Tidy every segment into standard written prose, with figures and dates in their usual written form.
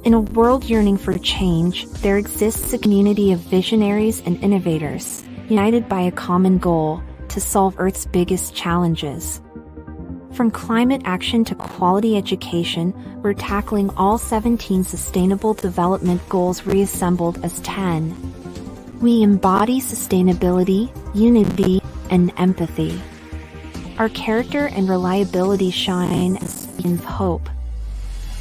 In a world yearning for change, there exists a community of visionaries and innovators, united by a common goal to solve Earth's biggest challenges. From climate action to quality education, we're tackling all 17 Sustainable Development Goals reassembled as 10. We embody sustainability, unity, and empathy. Our character and reliability shine as beacons of hope.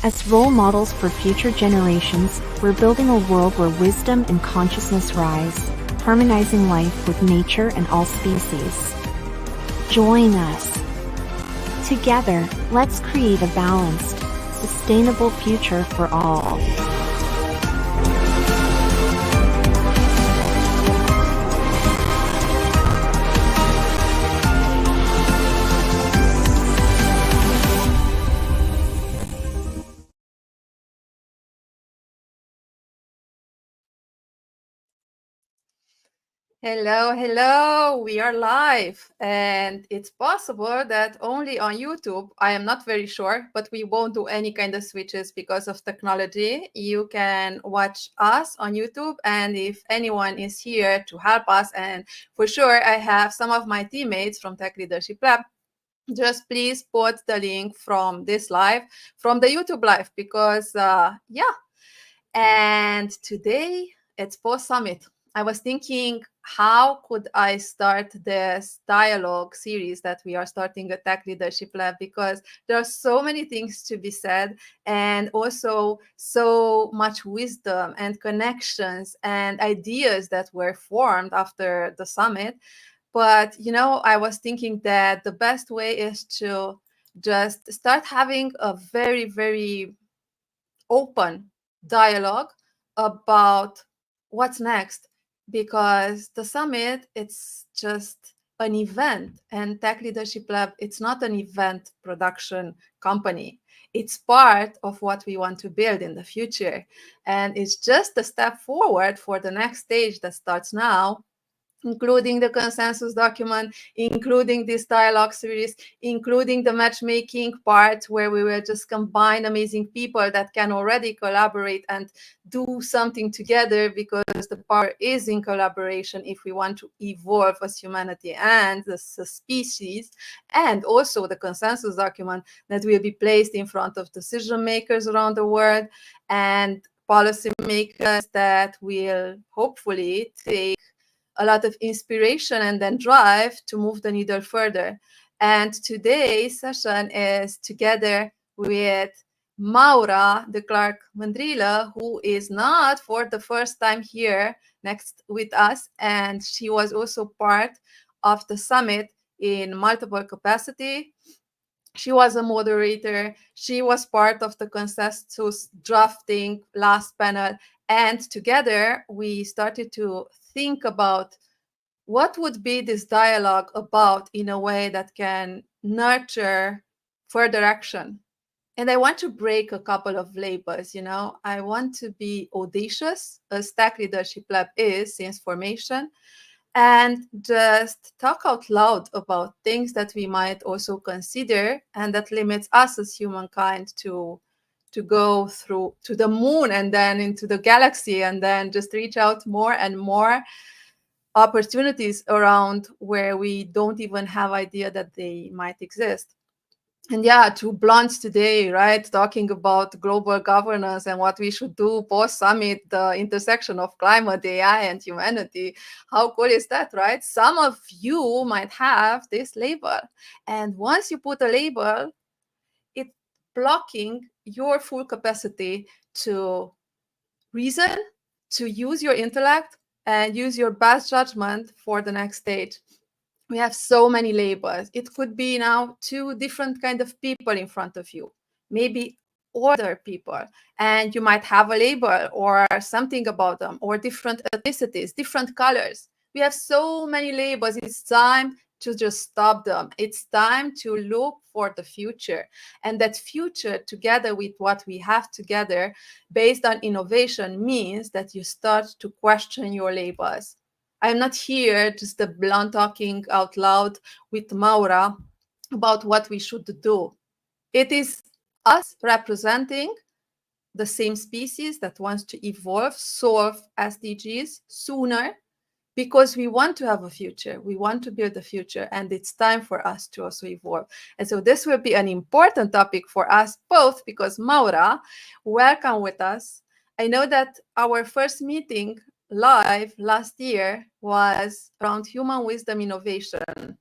As role models for future generations, we're building a world where wisdom and consciousness rise, harmonizing life with nature and all species. Join us. Together, let's create a balanced, sustainable future for all. Hello, we are live, and it's possible that only on YouTube. I am not very sure, but we won't do any kind of switches because of technology. You can watch us on YouTube, and if anyone is here to help us, and for sure I have some of my teammates from Tech Leadership Lab, just please put the link from this live, from the YouTube live, because and today it's post summit. I was thinking, how could I start this dialogue series that we are starting at Tech Leadership Lab? Because there are so many things to be said, and also so much wisdom and connections and ideas that were formed after the summit. But, I was thinking that the best way is to just start having a very, very open dialogue about what's next, because the summit, it's just an event, and Tech Leadership Lab, it's not an event production company. It's part of what we want to build in the future, and it's just a step forward for the next stage that starts now, including the consensus document, including this dialogue series, including the matchmaking part, where we will just combine amazing people that can already collaborate and do something together, because the power is in collaboration if we want to evolve as humanity and as a species. And also the consensus document that will be placed in front of decision makers around the world and policy makers that will hopefully take a lot of inspiration and then drive to move the needle further. And today's session is together with Maura Declercq Mindrila, who is not for the first time here next with us, and she was also part of the summit in multiple capacity. She was a moderator. She was part of the consensus drafting last panel. And together we started to think about what would be this dialogue about in a way that can nurture further action. And I want to break a couple of labels. I want to be audacious, as Tech Leadership Lab is since formation, and just talk out loud about things that we might also consider and that limits us as humankind to go through to the moon and then into the galaxy, and then just reach out more and more opportunities around where we don't even have idea that they might exist. And two blondes today, right, talking about global governance and what we should do post-summit, the intersection of climate, AI, and humanity. How cool is that, right? Some of you might have this label. And once you put a label, it's blocking your full capacity to reason, to use your intellect, and use your best judgment for the next stage. We have so many labels. It could be now 2 different kind of people in front of you, maybe other people, and you might have a label or something about them, or different ethnicities, different colors. We have so many labels. It's time to just stop them. It's time to look for the future, and that future, together with what we have together based on innovation, means that you start to question your labels. I'm not here just a blunt talking out loud with Maura about what we should do. It is us representing the same species that wants to evolve, solve SDGs sooner, because we want to have a future. We want to build a future, and it's time for us to also evolve. And so this will be an important topic for us both, because Maura, welcome with us. I know that our first meeting live last year was around human wisdom innovation.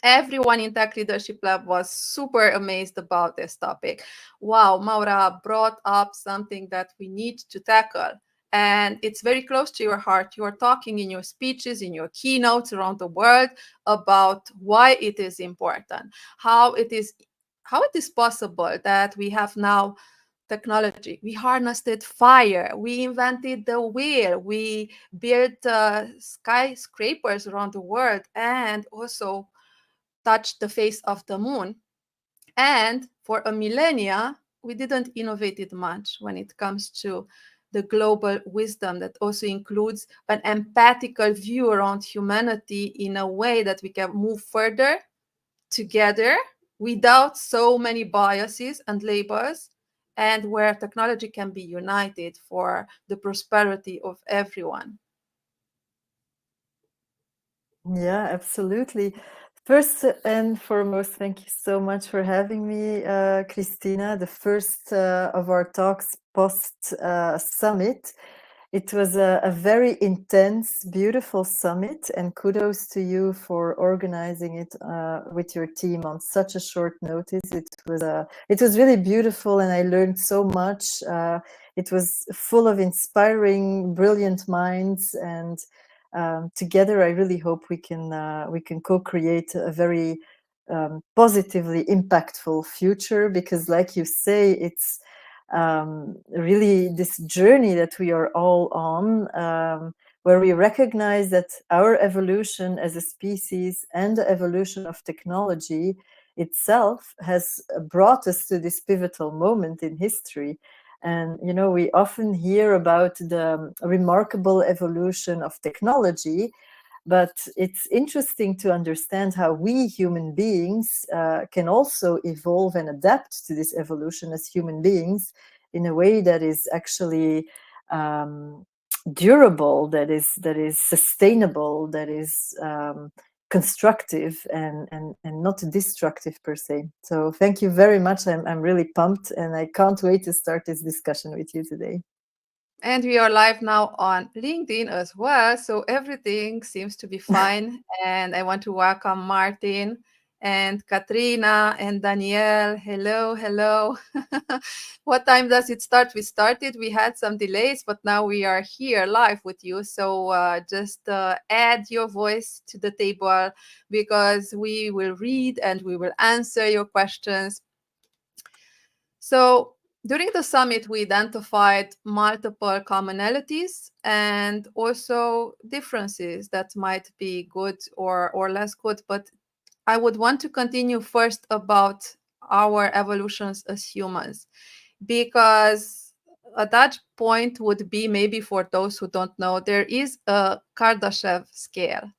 Everyone in Tech Leadership Lab was super amazed about this topic. Wow, Maura brought up something that we need to tackle. And it's very close to your heart. You are talking in your speeches, in your keynotes around the world about why it is important, how it is possible that we have now technology. We harnessed fire. We invented the wheel. We built skyscrapers around the world, and also touched the face of the moon. And for a millennia, we didn't innovate it much when it comes to the global wisdom that also includes an empathical view around humanity in a way that we can move further together without so many biases and labels, and where technology can be united for the prosperity of everyone. Yeah, absolutely. First and foremost, thank you so much for having me, Cristina. The first of our talks post summit. It was a very intense, beautiful summit, and kudos to you for organizing it with your team on such a short notice. It was really beautiful, and I learned so much. It was full of inspiring, brilliant minds, and together, I really hope we can co-create a very positively impactful future. Because, like you say, it's really this journey that we are all on, where we recognize that our evolution as a species and the evolution of technology itself has brought us to this pivotal moment in history. And, you know, we often hear about the remarkable evolution of technology, but it's interesting to understand how we human beings can also evolve and adapt to this evolution as human beings in a way that is actually durable, that is sustainable, that is constructive and not destructive per se. So thank you very much. I'm really pumped, and I can't wait to start this discussion with you today. And we are live now on LinkedIn as well, so everything seems to be fine. And I want to welcome Martin and Katrina and Danielle. Hello, hello. What time does it start? We had some delays, but now we are here live with you. So just add your voice to the table, because we will read and we will answer your questions. So during the summit, we identified multiple commonalities and also differences that might be good or less good. But I would want to continue first about our evolutions as humans, because a touch point would be, maybe for those who don't know, there is a Kardashev scale.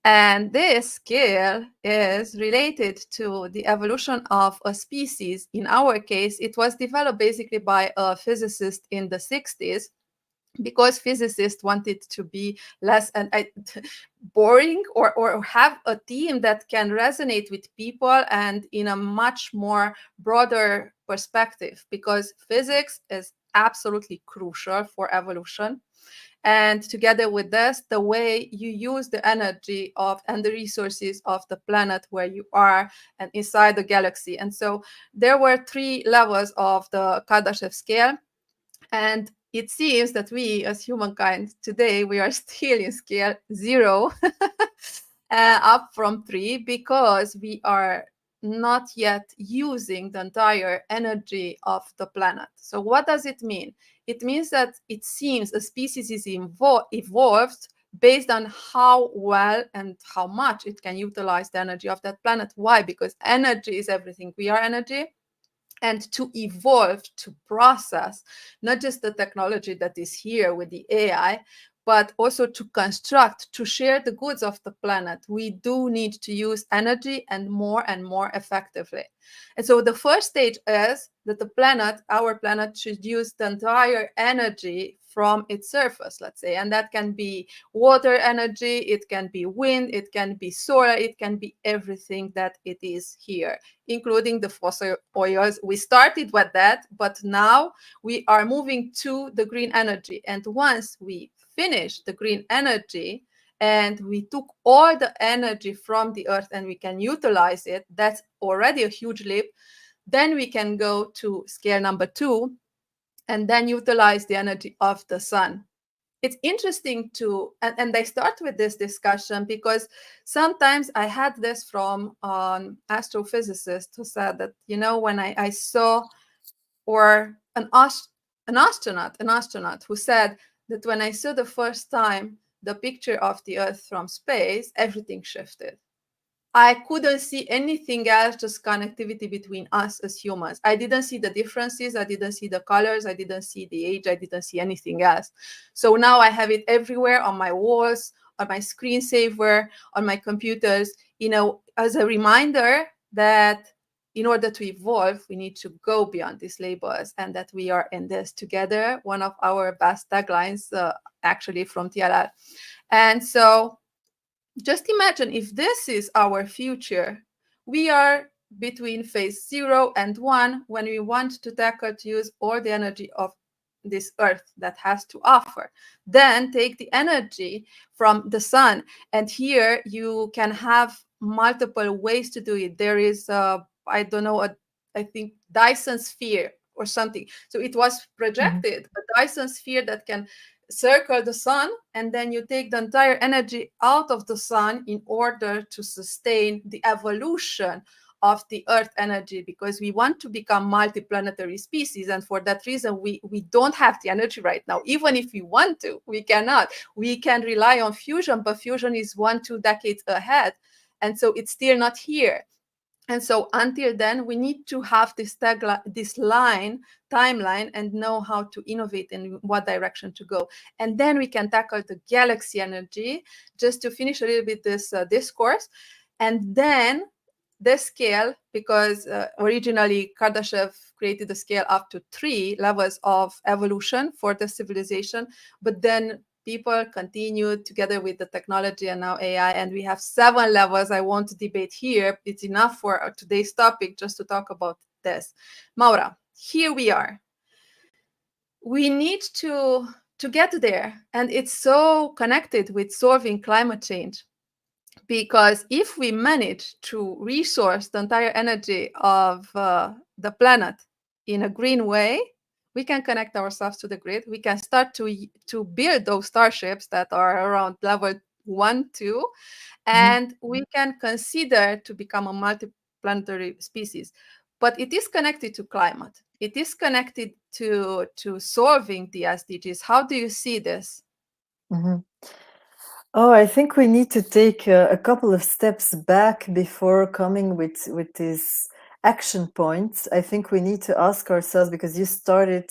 And this scale is related to the evolution of a species. In our case, it was developed basically by a physicist in the 60s, because physicists wanted to be less boring, or have a team that can resonate with people and in a much more broader perspective, because physics is absolutely crucial for evolution. And together with this, the way you use the energy of and the resources of the planet where you are and inside the galaxy. And so there were 3 levels of the Kardashev scale. And it seems that we as humankind today, we are still in scale 0 up from 3, because we are not yet using the entire energy of the planet. So what does it mean? It means that it seems a species is evolved based on how well and how much it can utilize the energy of that planet. Why? Because energy is everything. We are energy. And to evolve, to process not just the technology that is here with the AI, but also to construct, to share the goods of the planet, we do need to use energy and more effectively. And so the first stage is that the planet, our planet, should use the entire energy from its surface, let's say, and that can be water energy, it can be wind, it can be solar, it can be everything that it is here, including the fossil oils. We started with that, but now we are moving to the green energy. And once we finish the green energy and we took all the energy from the earth and we can utilize it, that's already a huge leap. Then we can go to scale number 2 and then utilize the energy of the sun. It's interesting to, and I start with this discussion because sometimes I had this from an astrophysicist who said that, you know, when I saw, or an astronaut who said that when I saw the first time the picture of the Earth from space, everything shifted. I couldn't see anything else, just connectivity between us as humans. I didn't see the differences. I didn't see the colors. I didn't see the age. I didn't see anything else. So now I have it everywhere on my walls, on my screensaver, on my computers, you know, as a reminder that in order to evolve, we need to go beyond these labels and that we are in this together. One of our best taglines, actually from TLL. And so just imagine if this is our future, we are between phase 0 and 1 when we want to tackle to use all the energy of this earth that has to offer. Then take the energy from the sun. And here you can have multiple ways to do it. There is, I don't know, I think Dyson sphere or something. So it was projected, a Dyson sphere that can circle the sun, and then you take the entire energy out of the sun in order to sustain the evolution of the earth energy, because we want to become multi-planetary species, and for that reason we don't have the energy right now. Even if we want to, we cannot. We can rely on fusion, but fusion is 1-2 decades ahead, and so it's still not here. And so until then, we need to have this timeline and know how to innovate and what direction to go. And then we can tackle the galaxy energy, just to finish a little bit this discourse. And then the scale, because originally Kardashev created the scale up to 3 levels of evolution for the civilization, but then people continued together with the technology and now AI, and we have 7 levels. I won't debate here. It's enough for today's topic just to talk about this. Maura, here we are. We need to get there, and it's so connected with solving climate change. Because if we manage to resource the entire energy of the planet in a green way, we can connect ourselves to the grid. We can start to build those starships that are around level 1, 2, and we can consider to become a multi-planetary species. But it is connected to climate. It is connected to solving the SDGs. How do you see this? Oh, I think we need to take a couple of steps back before coming with these action points. I think we need to ask ourselves, because you started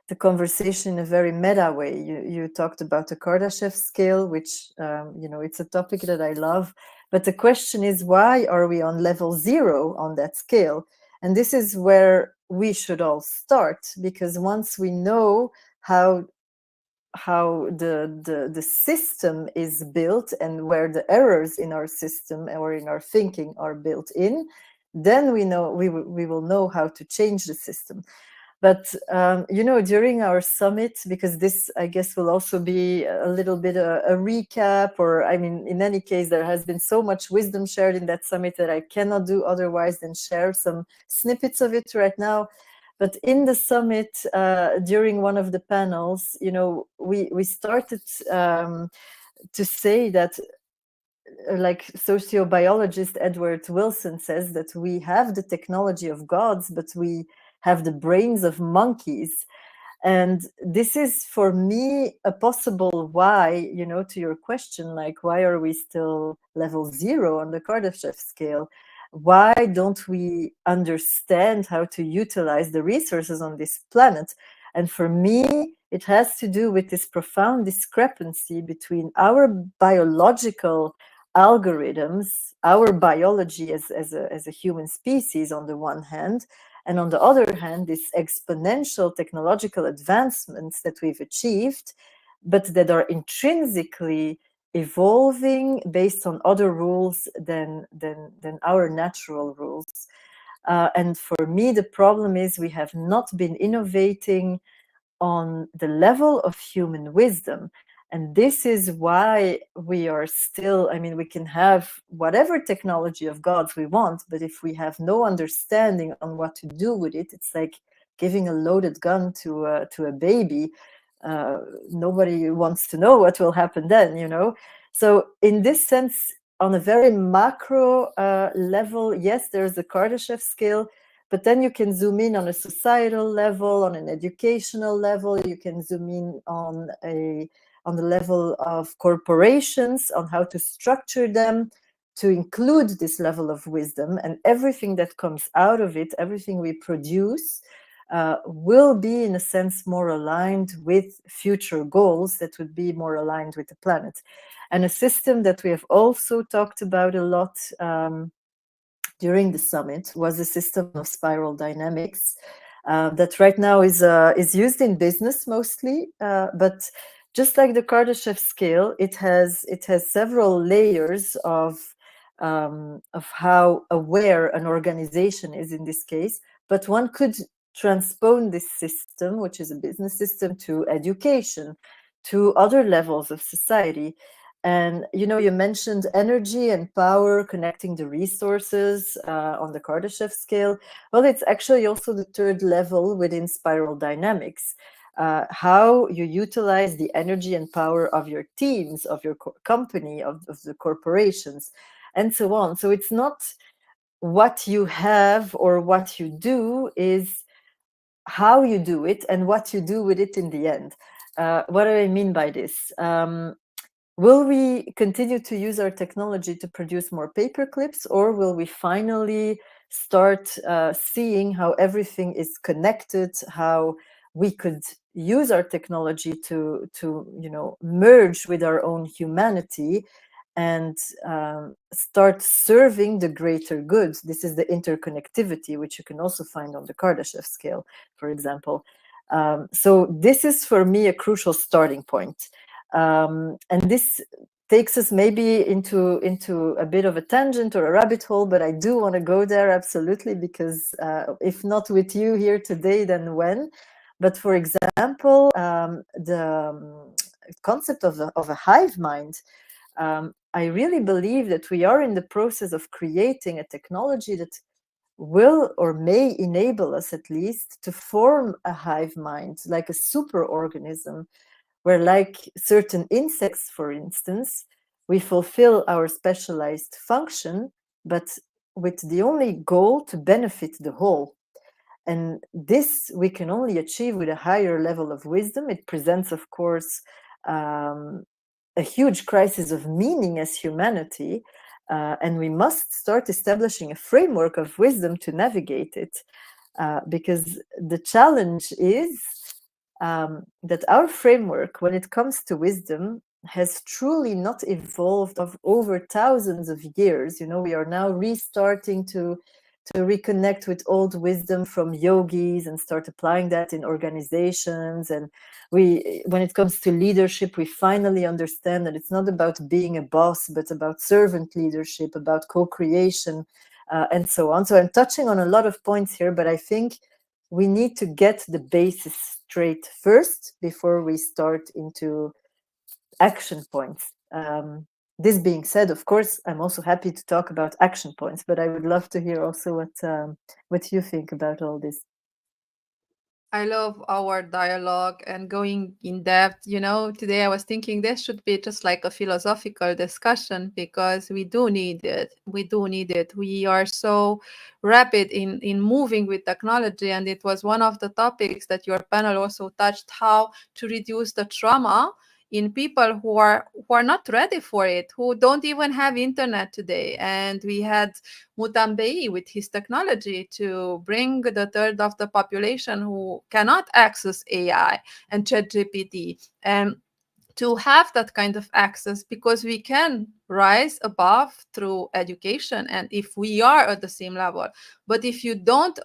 the conversation in a very meta way. You talked about the Kardashev scale, which, you know, it's a topic that I love. But the question is, why are we on level 0 on that scale? And this is where we should all start, because once we know how the system is built and where the errors in our system or in our thinking are built in, then we will know how to change the system. But you know, during our summit, because this, I guess, will also be a little bit a recap, or I mean, in any case, there has been so much wisdom shared in that summit that I cannot do otherwise than share some snippets of it right now. But in the summit, during one of the panels, you know, we started to say that, like sociobiologist Edward Wilson says, that we have the technology of gods, but we have the brains of monkeys. And this is, for me, a possible why, you know, to your question, like, why are we still level 0 on the Kardashev scale? Why don't we understand how to utilize the resources on this planet? And for me, it has to do with this profound discrepancy between our biological algorithms, our biology as a human species on the one hand, And on the other hand, these exponential technological advancements that we've achieved, but that are intrinsically evolving based on other rules than our natural rules. And for me, the problem is we have not been innovating on the level of human wisdom. And this is why we are still, I mean, we can have whatever technology of gods we want, but if we have no understanding on what to do with it, it's like giving a loaded gun to a baby. Nobody wants to know what will happen then, you know? So in this sense, on a very macro level, yes, there's a Kardashev scale, but then you can zoom in on a societal level, on an educational level. You can zoom in on the level of corporations, on how to structure them to include this level of wisdom, and everything that comes out of it, everything we produce, will be in a sense more aligned with future goals that would be more aligned with the planet. And a system that we have also talked about a lot during the summit was a system of spiral dynamics that right now is used in business mostly, but just like the Kardashev scale, it has several layers of how aware an organization is in this case. But one could transpose this system, which is a business system, to education, to other levels of society. And you know, you mentioned energy and power connecting the resources on the Kardashev scale. Well, it's actually also the third level within spiral dynamics. How you utilize the energy and power of your teams, of your company, of the corporations, and so on. So it's not what you have or what you do, is how you do it and what you do with it in the end. What do I mean by this? Will we continue to use our technology to produce more paper clips, or will we finally start seeing how everything is connected, how we could use our technology to you know, merge with our own humanity and start serving the greater good? This is the interconnectivity, which you can also find on the Kardashev scale, for example. So this is for me a crucial starting point. And this takes us maybe into a bit of a tangent or a rabbit hole, but I do want to go there absolutely, because if not with you here today, then when? But for example, the concept of a hive mind, I really believe that we are in the process of creating a technology that will or may enable us at least to form a hive mind, like a super organism, where, like certain insects, for instance, we fulfill our specialized function, but with the only goal to benefit the whole. And this we can only achieve with a higher level of wisdom. It presents, of course, a huge crisis of meaning as humanity, and we must start establishing a framework of wisdom to navigate it, because the challenge is that our framework, when it comes to wisdom, has truly not evolved over thousands of years. You know, we are now restarting to reconnect with old wisdom from yogis and start applying that in organizations. And when it comes to leadership, we finally understand that it's not about being a boss, but about servant leadership, about co-creation, and so on. So I'm touching on a lot of points here, but I think we need to get the basis straight first before we start into action points. This being said, of course, I'm also happy to talk about action points, but I would love to hear also what you think about all this. I love our dialogue and going in depth. You know, today I was thinking this should be just like a philosophical discussion, because we do need it. We do need it. We are so rapid in moving with technology. And it was one of the topics that your panel also touched, how to reduce the trauma in people who are not ready for it, who don't even have internet today. And we had Mutambei with his technology to bring the third of the population who cannot access AI and ChatGPT. And to have that kind of access, because we can rise above through education and if we are at the same level. But if you don't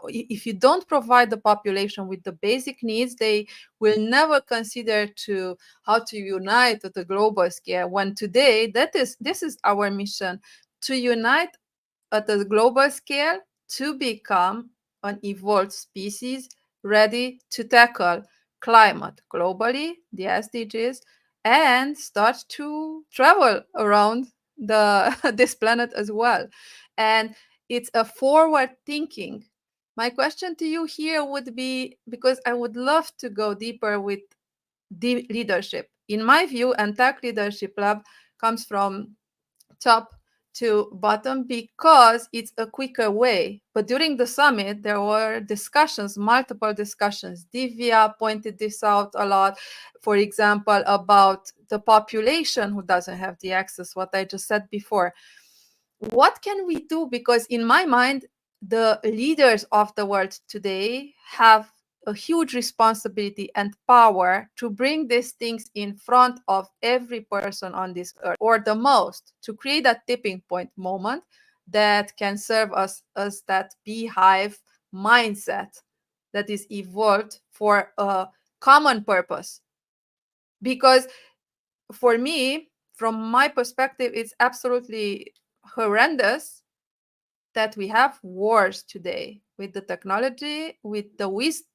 if you don't provide the population with the basic needs, they will never consider to how to unite at the global scale, when today this is our mission, to unite at the global scale to become an evolved species ready to tackle climate globally, the SDGs, and start to travel around this planet as well. And it's a forward thinking. My question to you here would be, because I would love to go deeper with leadership. In my view, and Tech Leadership Lab comes from top to bottom because it's a quicker way. But during the summit, there were discussions, multiple discussions. Divya pointed this out a lot, for example, about the population who doesn't have the access, what I just said before. What can we do? Because in my mind, the leaders of the world today have a huge responsibility and power to bring these things in front of every person on this earth, or the most, to create that tipping point moment that can serve us as that beehive mindset that is evolved for a common purpose. Because for me, from my perspective, it's absolutely horrendous that we have wars today with the technology, with the wisdom,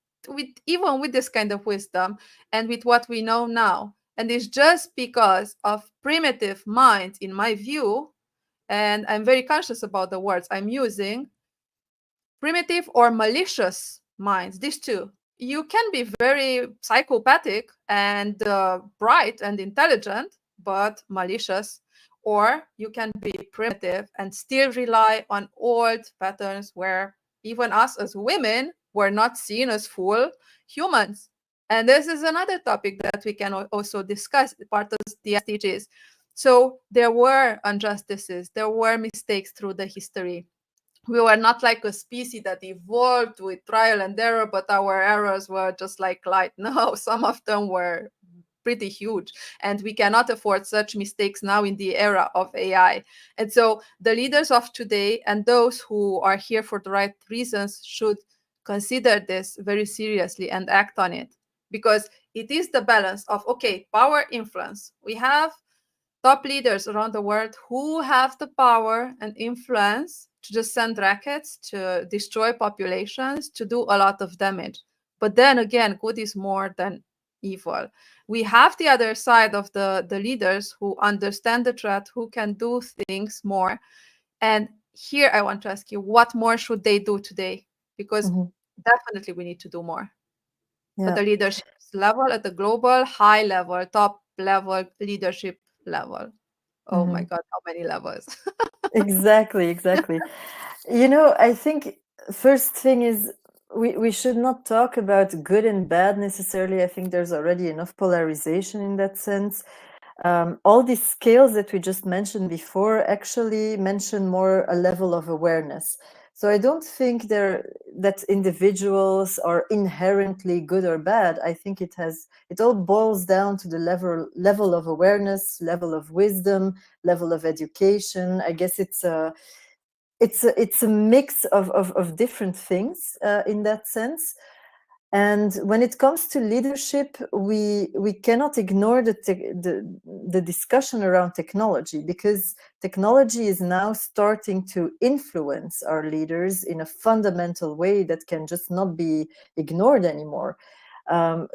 even with this kind of wisdom, and with what we know now. And it's just because of primitive minds, in my view, and I'm very conscious about the words I'm using, primitive or malicious minds, these two. You can be very psychopathic and bright and intelligent, but malicious, or you can be primitive and still rely on old patterns where even us as women were not seen as full humans. And this is another topic that we can also discuss, part of the SDGs. So there were injustices, there were mistakes through the history. We were not like a species that evolved with trial and error, but our errors were just like light. No, some of them were pretty huge, and we cannot afford such mistakes now in the era of AI. And so the leaders of today and those who are here for the right reasons should consider this very seriously and act on it, because it is the balance of, okay, power, influence. We have top leaders around the world who have the power and influence to just send rockets to destroy populations, to do a lot of damage. But then again, good is more than evil. We have the other side of the leaders who understand the threat, who can do things more. And here I want to ask you, what more should they do today? Because definitely we need to do more at the leadership level, at the global, high level, top level leadership level. Oh my God, how many levels? Exactly. You know, I think first thing is we should not talk about good and bad necessarily. I think there's already enough polarization in that sense. All these scales that we just mentioned before actually mention more a level of awareness. So I don't think that individuals are inherently good or bad. I think it all boils down to the level of awareness, level of wisdom, level of education. I guess it's a mix of different things in that sense. And when it comes to leadership, we cannot ignore the discussion around technology, because technology is now starting to influence our leaders in a fundamental way that can just not be ignored anymore.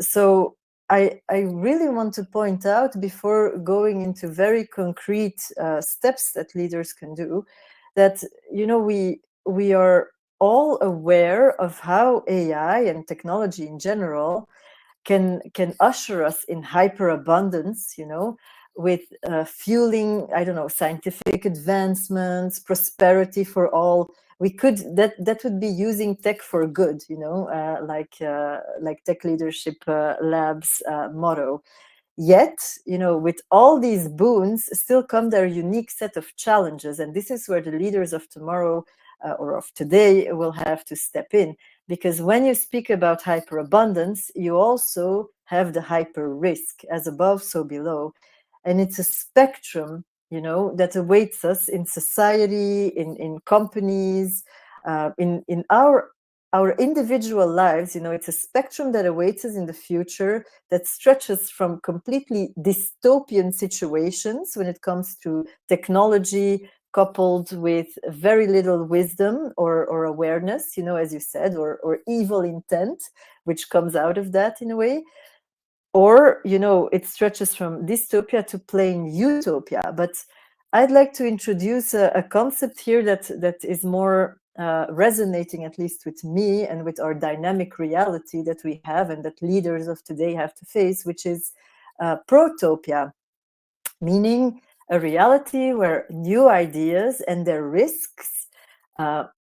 So I really want to point out, before going into very concrete steps that leaders can do, that, you know, we are all aware of how AI and technology in general can usher us in hyperabundance, you know, with fueling, I don't know, scientific advancements, prosperity for all. We could that would be using tech for good, you know, like Tech Leadership Lab's motto. Yet, you know, with all these boons still come their unique set of challenges, and this is where the leaders of tomorrow or of today will have to step in. Because when you speak about hyperabundance, you also have the hyper risk, as above, so below. And it's a spectrum, you know, that awaits us in society, in companies, in our individual lives. You know, it's a spectrum that awaits us in the future that stretches from completely dystopian situations when it comes to technology, coupled with very little wisdom or awareness, you know, as you said, or evil intent, which comes out of that in a way. Or, you know, it stretches from dystopia to plain utopia. But I'd like to introduce a concept here that is more resonating, at least with me, and with our dynamic reality that we have and that leaders of today have to face, which is protopia, meaning a reality where new ideas and their risks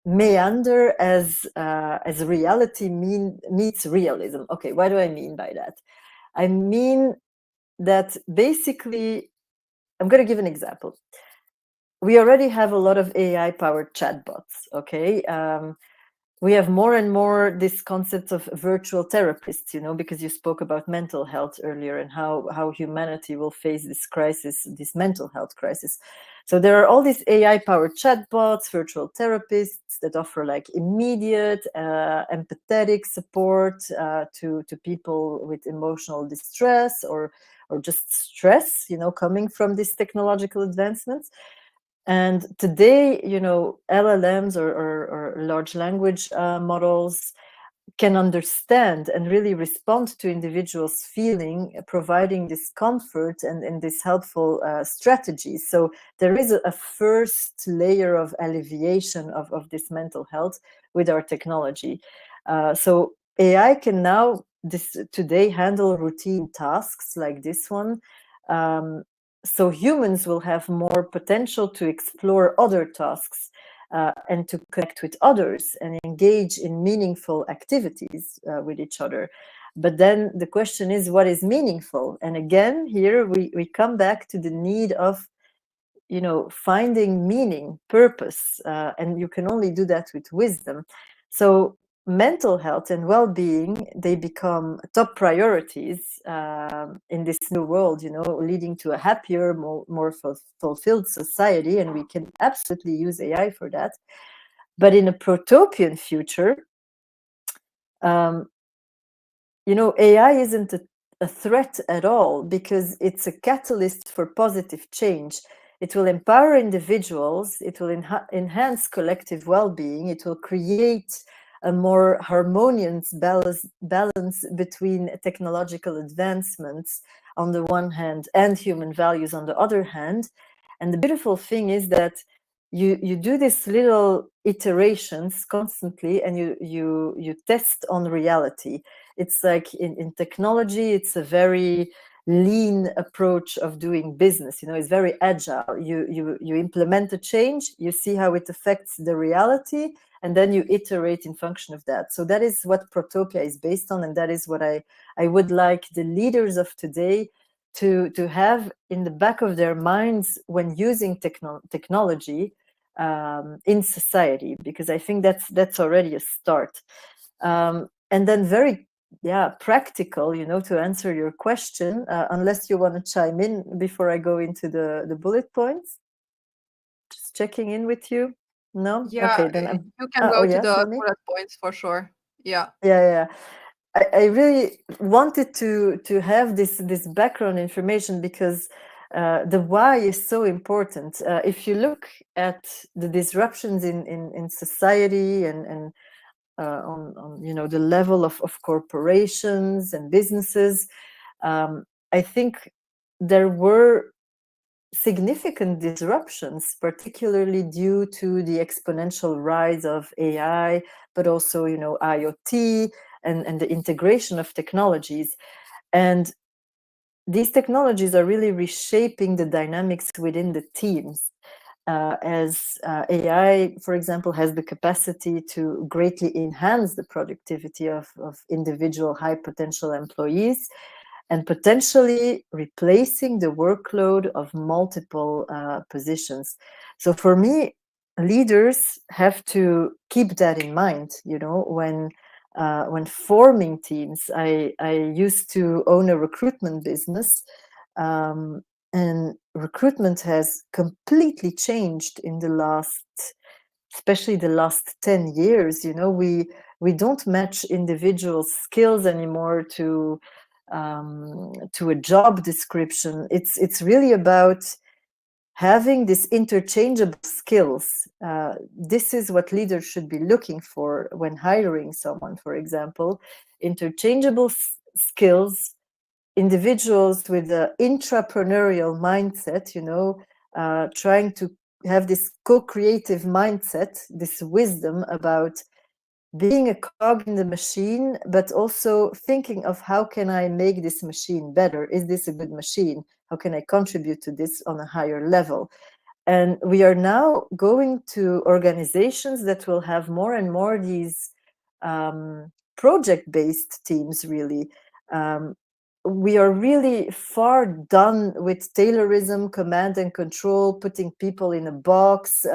meander as reality meets realism. Okay, what do I mean by that? I mean that basically, I'm going to give an example. We already have a lot of AI-powered chatbots, okay? We have more and more this concept of virtual therapists, you know, because you spoke about mental health earlier and how humanity will face this crisis, this mental health crisis. So there are all these AI-powered chatbots, virtual therapists that offer like immediate, empathetic support to people with emotional distress or just stress, you know, coming from these technological advancements. And today, you know, LLMs or large language models can understand and really respond to individuals' feeling, providing this comfort and this helpful strategies. So there is a first layer of alleviation of this mental health with our technology. So AI can now today handle routine tasks like this one. So humans will have more potential to explore other tasks and to connect with others and engage in meaningful activities with each other. But then the question is, what is meaningful? And again, here we come back to the need of, you know, finding meaning, purpose, and you can only do that with wisdom. So mental health and well-being, they become top priorities in this new world, you know, leading to a happier, more fulfilled society. And we can absolutely use AI for that. But in a protopian future, you know, AI isn't a threat at all, because it's a catalyst for positive change. It will empower individuals, it will enhance collective well-being, it will create a more harmonious balance between technological advancements on the one hand and human values on the other hand. And the beautiful thing is that you do these little iterations constantly, and you test on reality. It's like in technology, it's a very lean approach of doing business. You know, it's very agile. You implement a change, you see how it affects the reality, and then you iterate in function of that. So that is what Protopia is based on, and that is what I would like the leaders of today to have in the back of their minds when using technology in society, because I think that's already a start. And then very practical, you know, to answer your question, unless you want to chime in before I go into the bullet points. Just checking in with you. No? Yeah, Okay, then you can go to the Romy? bullet points for sure. Yeah. Yeah. I really wanted to have this background information because the why is so important. If you look at the disruptions in society and on you know, the level of corporations and businesses, I think there were significant disruptions, particularly due to the exponential rise of AI, but also, you know, IoT and the integration of technologies. And these technologies are really reshaping the dynamics within the teams. As AI, for example, has the capacity to greatly enhance the productivity of individual high potential employees, and potentially replacing the workload of multiple positions. So for me, leaders have to keep that in mind, you know, when when forming teams. I used to own a recruitment business, and recruitment has completely changed in the last, especially the last 10 years. You know, we don't match individual skills anymore to a job description. It's really about having these interchangeable skills. This is what leaders should be looking for when hiring someone, for example. Interchangeable skills, individuals with an intrapreneurial mindset, you know, trying to have this co-creative mindset, this wisdom about being a cog in the machine, but also thinking of how can I make this machine better? Is this a good machine? How can I contribute to this on a higher level? And we are now going to organizations that will have more and more these project-based teams, really. We are really far done with Taylorism, command and control, putting people in a box,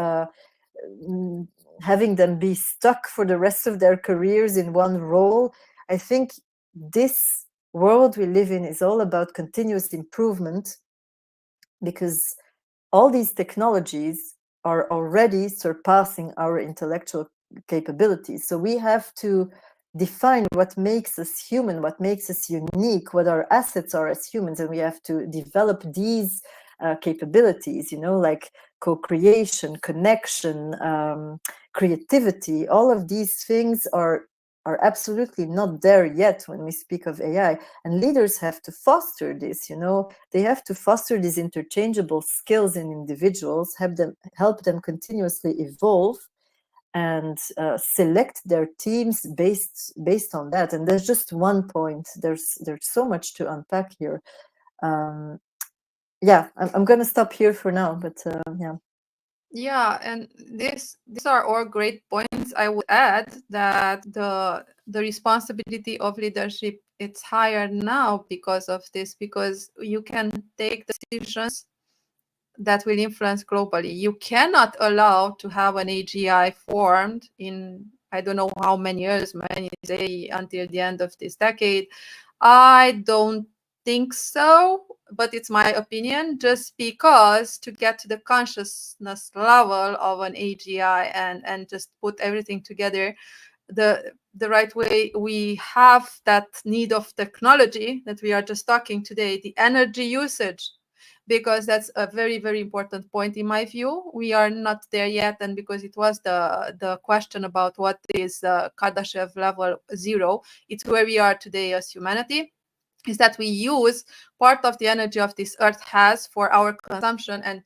having them be stuck for the rest of their careers in one role. I think this world we live in is all about continuous improvement, because all these technologies are already surpassing our intellectual capabilities. So we have to define what makes us human, what makes us unique, what our assets are as humans, and we have to develop these capabilities, you know, like co-creation, connection, creativity. All of these things are absolutely not there yet when we speak of AI. And leaders have to foster this, you know, they have to foster these interchangeable skills in individuals, help them continuously evolve, and select their teams based on that. And there's just one point. There's so much to unpack here. Yeah, I'm going to stop here for now, but yeah. Yeah, and these are all great points. I would add that the responsibility of leadership, it's higher now because of this, because you can take decisions that will influence globally. You cannot allow to have an AGI formed in, I don't know how many years, many say until the end of this decade. I don't think so, but it's my opinion, just because to get to the consciousness level of an AGI and just put everything together the right way, we have that need of technology that we are just talking today, the energy usage, because that's a very, very important point in my view. We are not there yet, and because it was the question about what is Kardashev level 0, it's where we are today as humanity, is that we use part of the energy of this earth has for our consumption and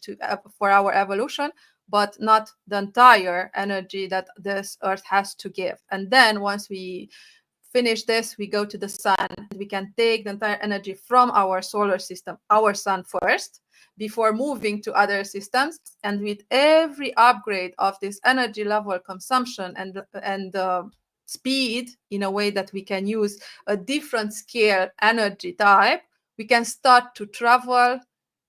for our evolution, but not the entire energy that this earth has to give. And then once we finish this, we go to the sun. We can take the entire energy from our solar system, our sun first, before moving to other systems. And with every upgrade of this energy level consumption and speed, in a way that we can use a different scale energy type, we can start to travel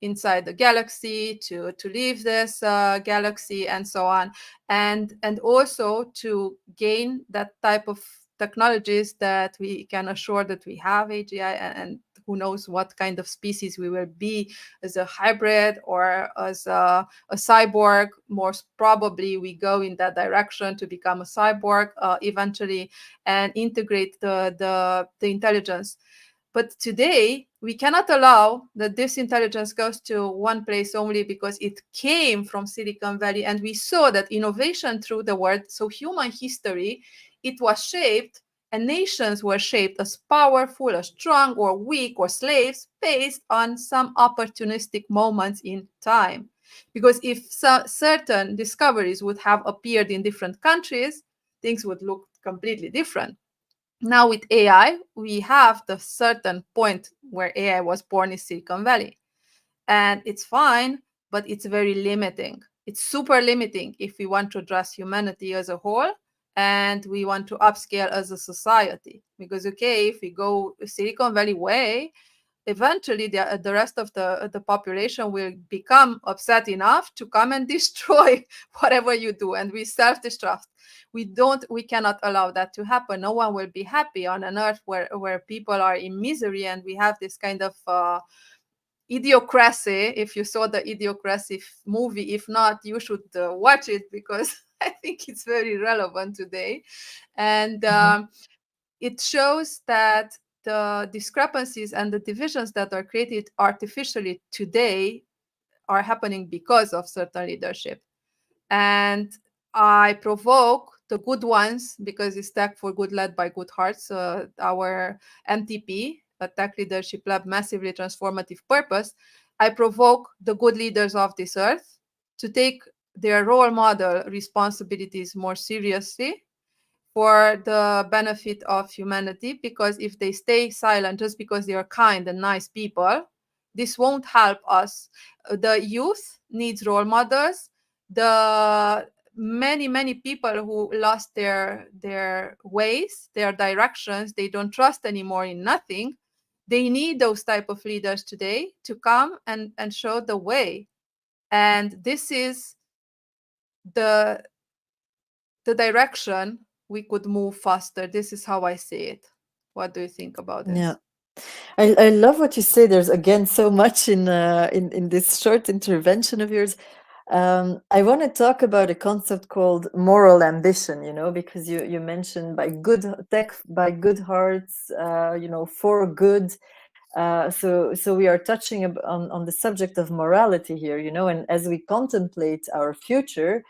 inside the galaxy, to leave this galaxy, and so on, and also to gain that type of technologies that we can assure that we have AGI, and who knows what kind of species we will be, as a hybrid or as a cyborg. Most probably we go in that direction to become a cyborg eventually and integrate the intelligence. But today, we cannot allow that this intelligence goes to one place only, because it came from Silicon Valley, and we saw that innovation through the world. So human history, it was shaped, and nations were shaped as powerful, as strong, or weak, or slaves, based on some opportunistic moments in time. Because if certain discoveries would have appeared in different countries, things would look completely different. Now with AI, we have the certain point where AI was born in Silicon Valley. And it's fine, but it's very limiting. It's super limiting if we want to address humanity as a whole and we want to upscale as a society. Because, okay, if we go Silicon Valley way, eventually the rest of the population will become upset enough to come and destroy whatever you do, and we self-destruct. We cannot allow that to happen. No one will be happy on an earth where people are in misery, and we have this kind of idiocracy. If you saw the Idiocracy movie, if not, you should watch it, because I think it's very relevant today. And it shows that the discrepancies and the divisions that are created artificially today are happening because of certain leadership. And I provoke the good ones, because it's Tech for Good, led by Good Hearts, our MTP, a Tech Leadership Lab, massively transformative purpose. I provoke the good leaders of this earth to take their role model responsibilities more seriously, for the benefit of humanity, because if they stay silent just because they are kind and nice people, this won't help us. The youth needs role models. The many people who lost their ways, their directions, they don't trust anymore in nothing. They need those type of leaders today to come and show the way. And this is the direction we could move faster. This is how I see it. What do you think about this? Yeah, I love what you say. There's again so much in this short intervention of yours. I want to talk about a concept called moral ambition, because you mentioned by good tech, by good hearts, for good. So we are touching on the subject of morality here, and as we contemplate our future,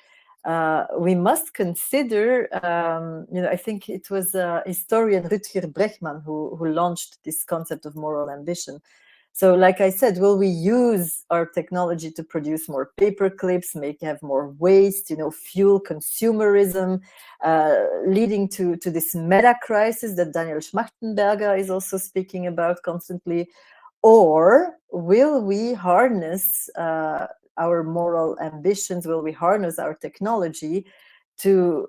we must consider, I think it was historian Rutger Bregman who launched this concept of moral ambition. So like I said, will we use our technology to produce more paper clips, have more waste, fuel consumerism, leading to this meta crisis that Daniel Schmachtenberger is also speaking about constantly? Or will we harness our moral ambitions? Will we harness our technology to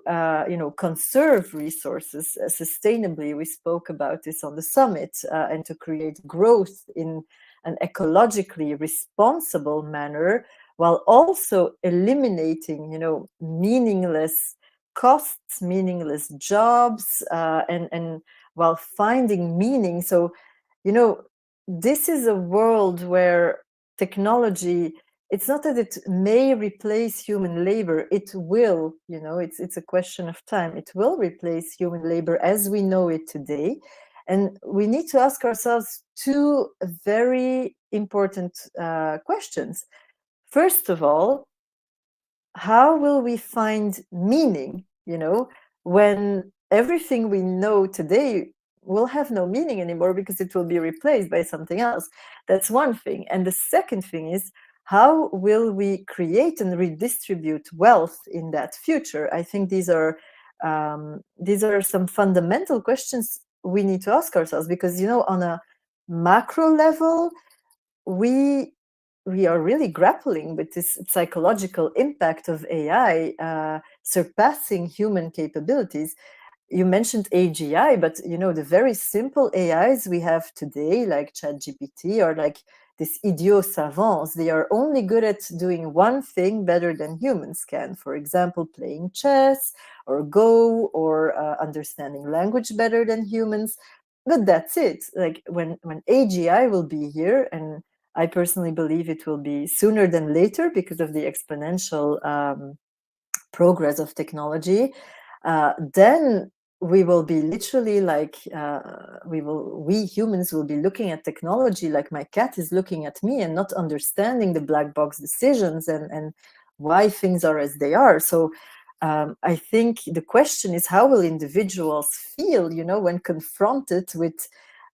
conserve resources sustainably? We spoke about this on the summit, and to create growth in an ecologically responsible manner, while also eliminating meaningless costs, meaningless jobs, and while finding meaning. So this is a world where technology, it's not that it may replace human labor, it will, it's a question of time. It will replace human labor as we know it today. And we need to ask ourselves two very important questions. First of all, how will we find meaning, when everything we know today will have no meaning anymore because it will be replaced by something else? That's one thing. And the second thing is, how will we create and redistribute wealth in that future? I think these are some fundamental questions we need to ask ourselves, because on a macro level, we are really grappling with this psychological impact of AI surpassing human capabilities. You mentioned AGI, but the very simple AIs we have today, like ChatGPT or like this idiot savants, they are only good at doing one thing better than humans can. For example, playing chess or Go, or understanding language better than humans. But that's it. Like when AGI will be here, and I personally believe it will be sooner than later because of the exponential progress of technology, then we will be literally like we humans will be looking at technology like my cat is looking at me, and not understanding the black box decisions and why things are as they are. So I think the question is, how will individuals feel, when confronted with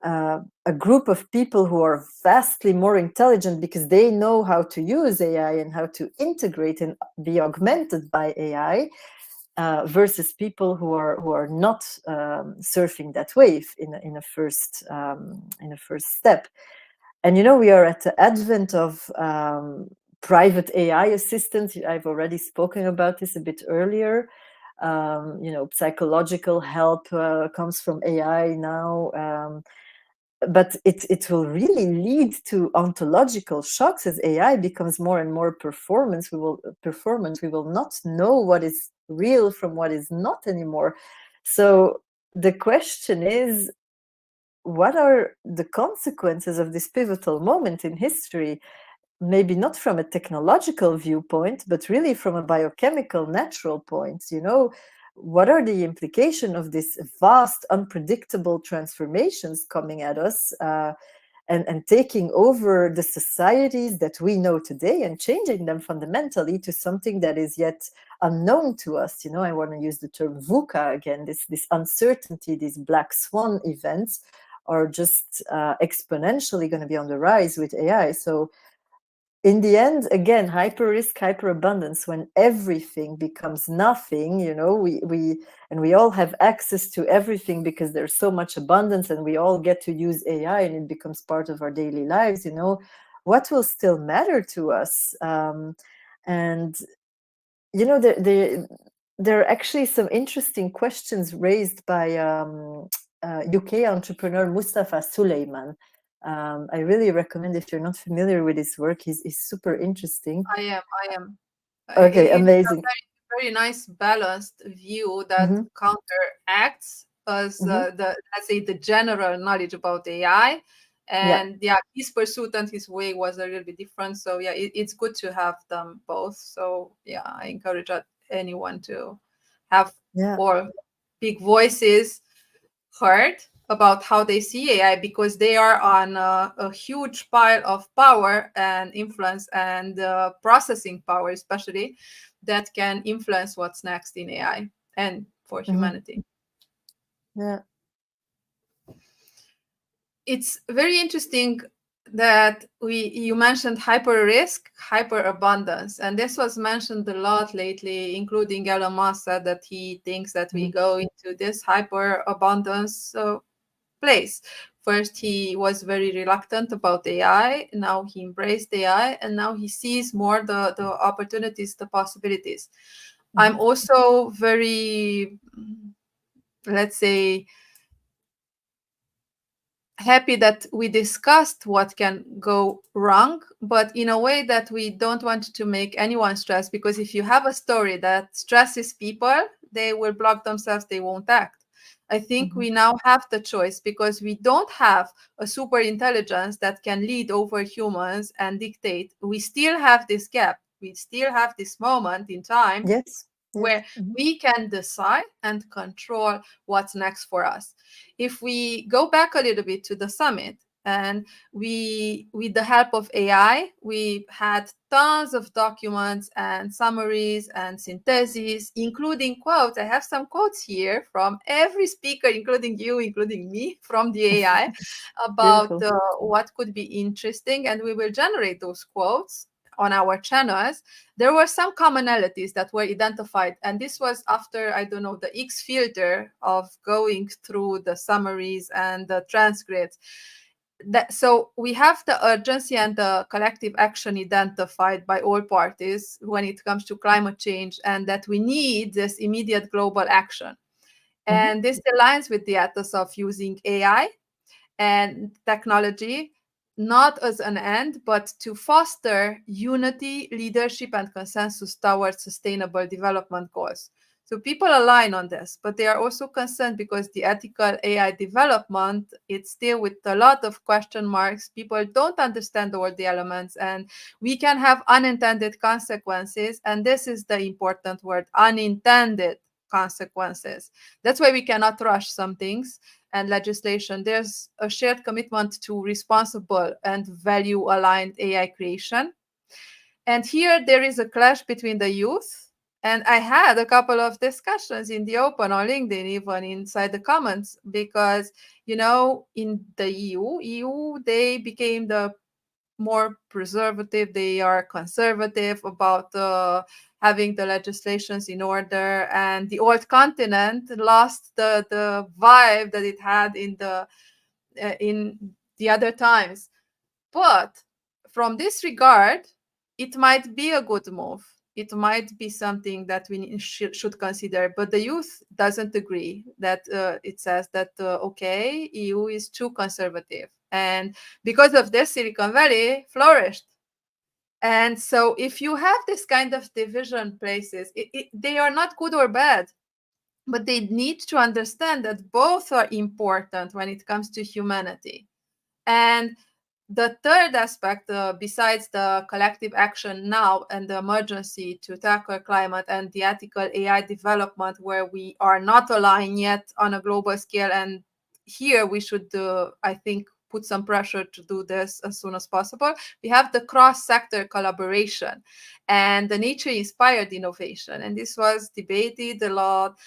a group of people who are vastly more intelligent because they know how to use AI and how to integrate and be augmented by AI, versus people who are not surfing that wave in a first step. And we are at the advent of private AI assistants. I've already spoken about this a bit earlier. Psychological help comes from AI now. but it will really lead to ontological shocks as AI becomes more and more performance. We will not know what is real from what is not anymore. So the question is, what are the consequences of this pivotal moment in history? Maybe not from a technological viewpoint, but really from a biochemical, natural point. What are the implications of this vast, unpredictable transformations coming at us and taking over the societies that we know today and changing them fundamentally to something that is yet unknown to us? I want to use the term VUCA again, this uncertainty, these black swan events are just exponentially going to be on the rise with AI. So in the end, again, hyper risk, hyper abundance, when everything becomes nothing, we all have access to everything because there's so much abundance and we all get to use AI and it becomes part of our daily lives, what will still matter to us? And, there are actually some interesting questions raised by UK entrepreneur Mustafa Suleyman. I really recommend, if you're not familiar with his work, he's super interesting. I am. Okay, It's amazing. a very nice balanced view that counteracts us let's say the general knowledge about AI, and his pursuit and his way was a little bit different. So it's good to have them both. So I encourage anyone to have more big voices heard about how they see AI, because they are on a huge pile of power and influence and processing power, especially, that can influence what's next in AI and for humanity. Yeah. It's very interesting that you mentioned hyper risk, hyper abundance, and this was mentioned a lot lately, including Elon Musk said that he thinks that we go into this hyper abundance place. First, he was very reluctant about AI. Now he embraced AI, and now he sees more the opportunities, the possibilities. I'm also very, let's say, happy that we discussed what can go wrong, but in a way that we don't want to make anyone stress, because if you have a story that stresses people, they will block themselves, they won't act. I think we now have the choice, because we don't have a super intelligence that can lead over humans and dictate. We still have this gap. We still have this moment in time where we can decide and control what's next for us. If we go back a little bit to the summit, and we, with the help of AI, we had tons of documents and summaries and syntheses, including quotes. I have some quotes here from every speaker, including you, including me, from the AI about what could be interesting. And we will generate those quotes on our channels. There were some commonalities that were identified, and this was after, I don't know, the X filter of going through the summaries and the transcripts. So we have the urgency and the collective action identified by all parties when it comes to climate change, and that we need this immediate global action. And this aligns with the ethos of using AI and technology, not as an end, but to foster unity, leadership, and consensus towards sustainable development goals. So people align on this, but they are also concerned because the ethical AI development, it's still with a lot of question marks. People don't understand all the elements, and we can have unintended consequences. And this is the important word, unintended consequences. That's why we cannot rush some things and legislation. There's a shared commitment to responsible and value-aligned AI creation. And here there is a clash between the youth. And I had a couple of discussions in the open on LinkedIn, even inside the comments, because, in the EU, they became the more preservative, they are conservative about having the legislations in order, and the old continent lost the vibe that it had in the other times. But from this regard, it might be a good move. it might be something that we should consider, but the youth doesn't agree. That it says that okay, EU is too conservative, and because of this, Silicon Valley flourished. And so if you have this kind of division places, they are not good or bad, but they need to understand that both are important when it comes to humanity. And the third aspect, besides the collective action now and the emergency to tackle climate and the ethical AI development, where we are not aligned yet on a global scale, and here we should, I think, put some pressure to do this as soon as possible. We have the cross-sector collaboration and the nature-inspired innovation, and this was debated a lot,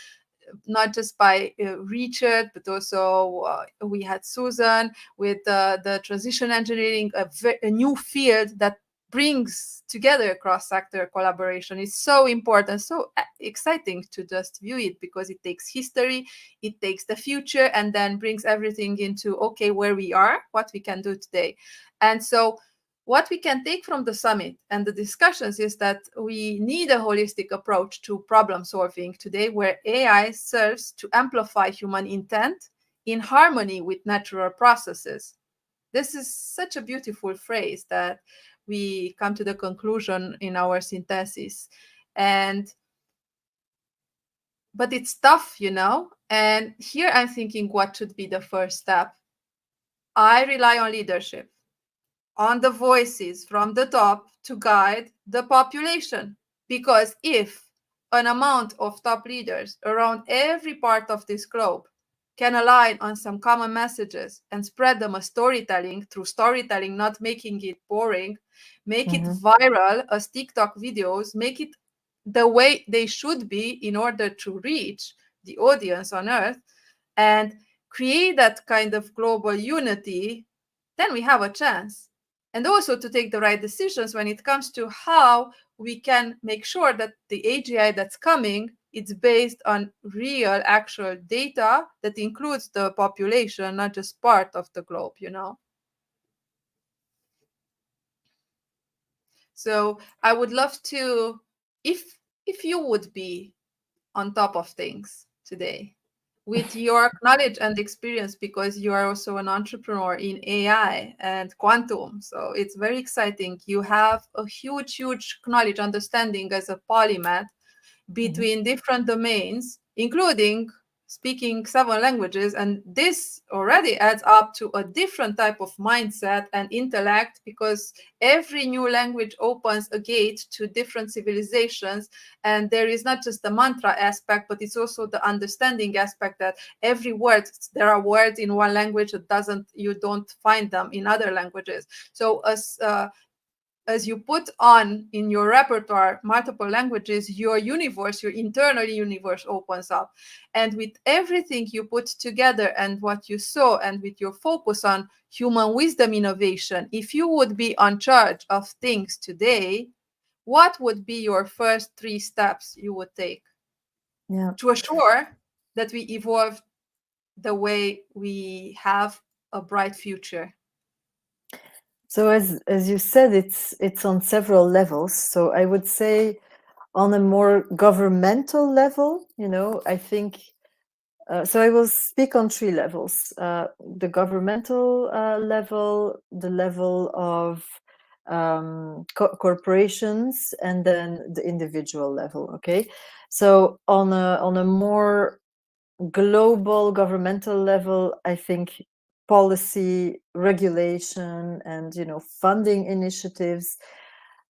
not just by Richard, but also we had Susan with the transition engineering, a new field that brings together cross-sector collaboration. It's so important, so exciting to just view it, because it takes history, it takes the future, and then brings everything into, okay, where we are, what we can do today. And so what we can take from the summit and the discussions is that we need a holistic approach to problem solving today, where AI serves to amplify human intent in harmony with natural processes. This is such a beautiful phrase that we come to the conclusion in our synthesis. But it's tough, you know? And here I'm thinking, what should be the first step? I rely on leadership, on the voices from the top to guide the population. Because if an amount of top leaders around every part of this globe can align on some common messages and spread them as storytelling, through storytelling, not making it boring, make it viral as TikTok videos, make it the way they should be in order to reach the audience on Earth, and create that kind of global unity, then we have a chance. And also to take the right decisions when it comes to how we can make sure that the AGI that's coming, it's based on real, actual data that includes the population, not just part of the globe, you know? So I would love to, if you would be on top of things today, with your knowledge and experience, because you are also an entrepreneur in AI and quantum. So it's very exciting. You have a huge, huge knowledge, understanding as a polymath between different domains, including speaking 7 languages. And this already adds up to a different type of mindset and intellect, because every new language opens a gate to different civilizations. And there is not just the mantra aspect, but it's also the understanding aspect, that every word, there are words in one language that you don't find them in other languages. So as you put on in your repertoire multiple languages, your universe, your internal universe opens up. And with everything you put together and what you saw, and with your focus on human wisdom innovation, if you would be on charge of things today, what would be your first 3 steps you would take to assure that we evolve the way we have a bright future? So as you said, it's on several levels. So I would say on a more governmental level, you know, I think, so I will speak on 3 levels. The governmental level, the level of corporations, and then the individual level, okay? So on a more global governmental level, I think policy, regulation, and, you know, funding initiatives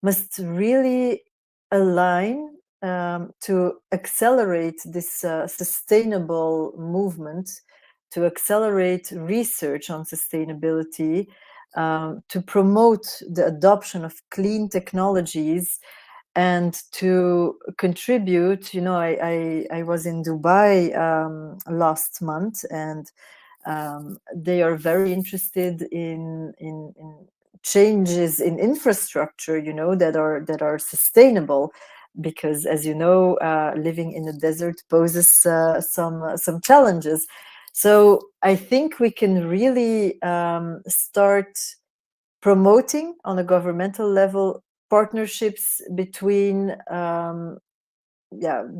must really align to accelerate this sustainable movement, to accelerate research on sustainability, to promote the adoption of clean technologies, and to contribute. You know, I was in Dubai last month, and they are very interested in changes in infrastructure, you know, that are sustainable, because, as you know, living in the desert poses some challenges. So I think we can really start promoting on a governmental level partnerships between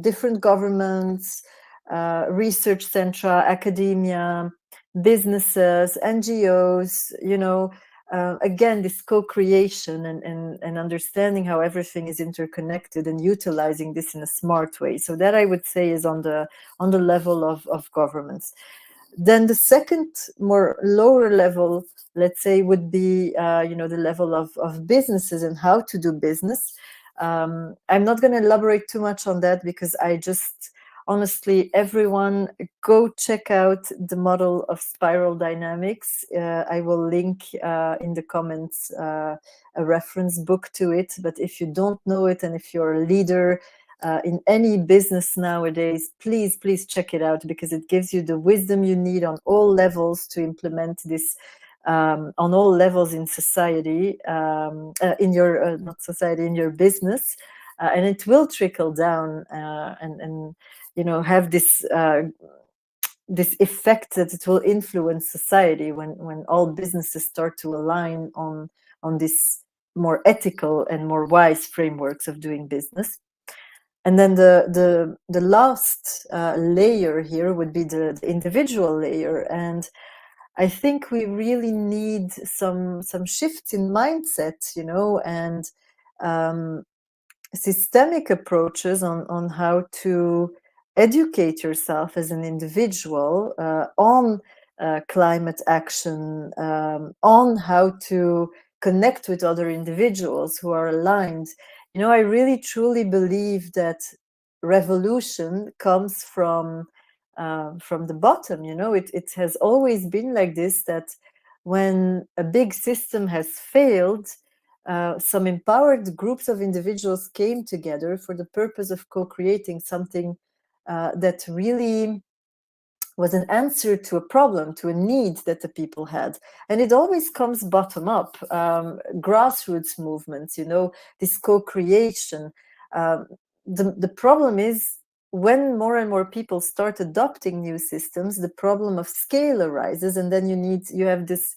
different governments, research centra, academia, businesses, NGOs, again, this co-creation and understanding how everything is interconnected and utilizing this in a smart way. So that, I would say, is on the level of governments. Then the second, more lower level, let's say, would be the level of businesses and how to do business. I'm not going to elaborate too much on that, because I just, honestly, everyone go check out the model of spiral dynamics. I will link in the comments a reference book to it. But if you don't know it, and if you're a leader in any business nowadays, please check it out, because it gives you the wisdom you need on all levels to implement this on all levels in society, in your not society, in your business, and it will trickle down and have this this effect that it will influence society when all businesses start to align on this more ethical and more wise frameworks of doing business. And then the last layer here would be the individual layer. And I think we really need some shifts in mindset, and systemic approaches on how to educate yourself as an individual on climate action, on how to connect with other individuals who are aligned. I really truly believe that revolution comes from the bottom. It has always been like this, that when a big system has failed, some empowered groups of individuals came together for the purpose of co-creating something that really was an answer to a problem, to a need that the people had. And it always comes bottom up, grassroots movements, this co-creation. The problem is, when more and more people start adopting new systems, the problem of scale arises, and then you have this